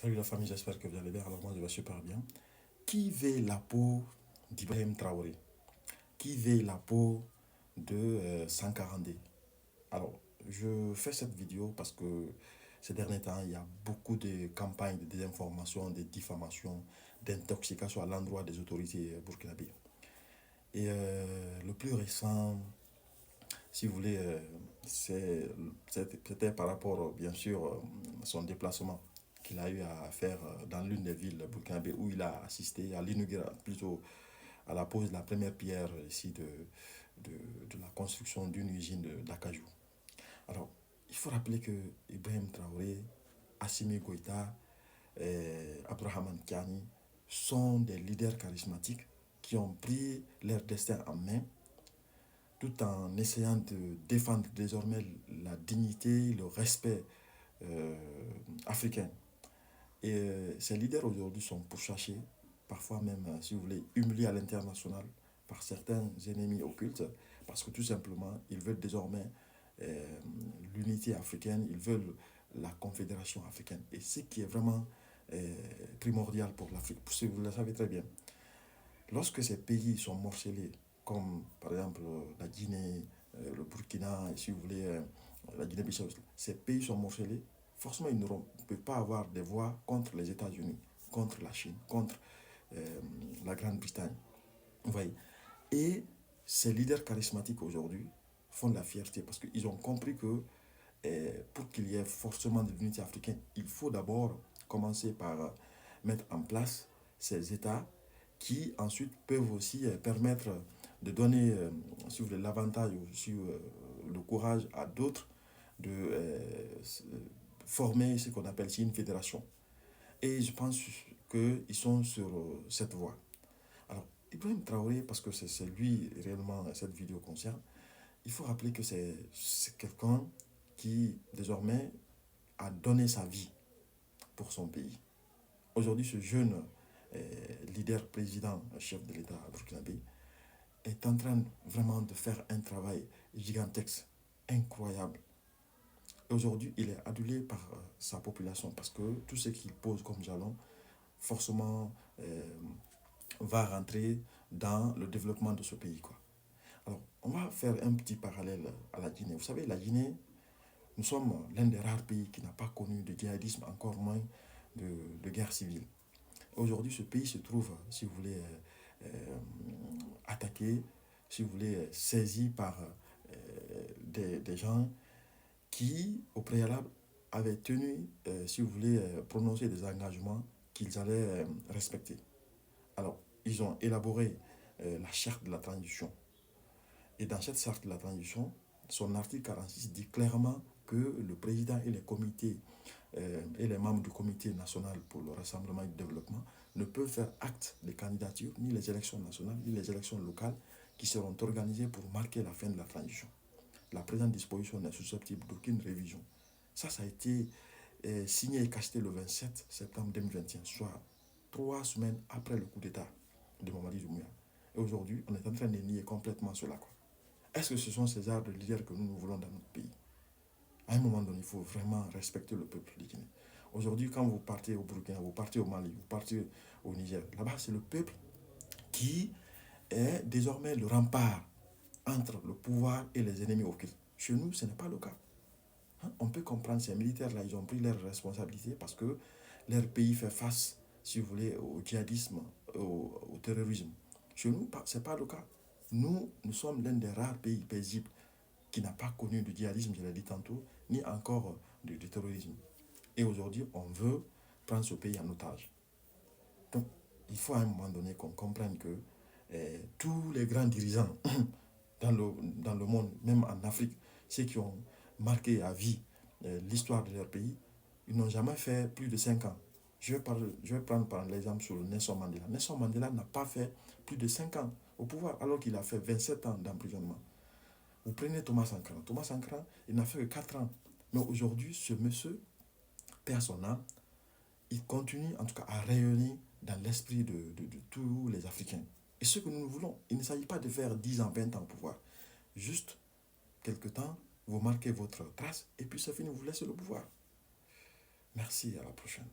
Salut la famille, j'espère que vous allez bien. Alors moi je vais super bien. Qui veut la peau d'Ibrahim Traoré? Qui veut la peau de Sankarandé? Alors je fais cette vidéo parce que ces derniers temps il y a beaucoup de campagnes de désinformation, de diffamation, d'intoxication à l'endroit des autorités burkinabées. Et le plus récent, si vous voulez, c'était par rapport, bien sûr, à son déplacement qu'il a eu à faire dans l'une des villes burkinabé où il a assisté à l'inauguration, plutôt à la pose de la première pierre ici de, de la construction d'une usine d'acajou. Alors, il faut rappeler que Ibrahim Traoré, Assimi Goïta, Abraham Kiani sont des leaders charismatiques qui ont pris leur destin en main tout en essayant de défendre désormais la dignité, le respect euh, africain. Et ces leaders aujourd'hui sont pourchassés, parfois même, si vous voulez, humiliés à l'international par certains ennemis occultes, parce que tout simplement, ils veulent désormais euh, l'unité africaine, ils veulent la confédération africaine. Et ce qui est vraiment primordial pour l'Afrique, parce que vous le savez très bien, lorsque ces pays sont morcelés, comme par exemple la Guinée, le Burkina, et si vous voulez, la Guinée-Bissau, ces pays sont morcelés, forcément ils ne peuvent pas avoir des voix contre les États-Unis, contre la Chine, contre la Grande-Bretagne. Vous voyez. Et ces leaders charismatiques aujourd'hui font de la fierté parce qu'ils ont compris que pour qu'il y ait forcément de l'unité africaine, il faut d'abord commencer par mettre en place ces États qui ensuite peuvent aussi permettre de donner, si vous voulez, l'avantage ou si, le courage à d'autres de former ce qu'on appelle ici une fédération. Et je pense qu'ils sont sur cette voie. Alors, Ibrahim Traoré, parce que c'est lui réellement cette vidéo concerne, il faut rappeler que c'est quelqu'un qui désormais a donné sa vie pour son pays. Aujourd'hui, ce jeune leader, président, chef de l'État burkinabé, est en train vraiment de faire un travail gigantesque, incroyable. Aujourd'hui, il est adulé par sa population parce que tout ce qu'il pose comme jalon, forcément, va rentrer dans le développement de ce pays, quoi. Alors, on va faire un petit parallèle à la Guinée. Vous savez, la Guinée, nous sommes l'un des rares pays qui n'a pas connu de djihadisme, encore moins de guerre civile. Aujourd'hui, ce pays se trouve, si vous voulez, attaqué, si vous voulez, saisi par des gens qui, au préalable, avaient tenu, si vous voulez, prononcer des engagements qu'ils allaient respecter. Alors, ils ont élaboré la charte de la transition. Et dans cette charte de la transition, son article 46 dit clairement que le président et les comités et les membres du comité national pour le rassemblement et le développement ne peuvent faire acte de candidature, ni les élections nationales, ni les élections locales qui seront organisées pour marquer la fin de la transition. La présente disposition n'est susceptible d'aucune révision. Ça a été signé et cacheté le 27 septembre 2021, soit 3 semaines après le coup d'État de Mamadi Doumbouya. Et aujourd'hui, on est en train de nier complètement cela, quoi. Est-ce que ce sont ces arts de leaders que nous voulons dans notre pays? À un moment donné, il faut vraiment respecter le peuple de Guinée. Aujourd'hui, quand vous partez au Burkina, vous partez au Mali, vous partez au Niger, là-bas, c'est le peuple qui est désormais le rempart entre le pouvoir et les ennemis occultes. Chez nous, ce n'est pas le cas. Hein? On peut comprendre ces militaires-là, ils ont pris leurs responsabilités parce que leur pays fait face, si vous voulez, au djihadisme, au terrorisme. Chez nous, ce n'est pas le cas. Nous sommes l'un des rares pays paisibles qui n'a pas connu de djihadisme, je l'ai dit tantôt, ni encore de terrorisme. Et aujourd'hui, on veut prendre ce pays en otage. Donc, il faut à un moment donné qu'on comprenne que tous les grands dirigeants dans le monde, même en Afrique, ceux qui ont marqué à vie l'histoire de leur pays, ils n'ont jamais fait plus de 5 ans. Je vais prendre par l'exemple sur Nelson Mandela. Nelson Mandela n'a pas fait plus de 5 ans au pouvoir, alors qu'il a fait 27 ans d'emprisonnement. Vous prenez Thomas Sankara. Thomas Sankara, il n'a fait que 4 ans. Mais aujourd'hui, ce monsieur perd son âme. Il continue en tout cas à rayonner dans l'esprit de tous les Africains. Et ce que nous voulons, il ne s'agit pas de faire 10 ans, 20 ans au pouvoir. Juste quelque temps, vous marquez votre trace et puis c'est fini, vous laissez le pouvoir. Merci, à la prochaine.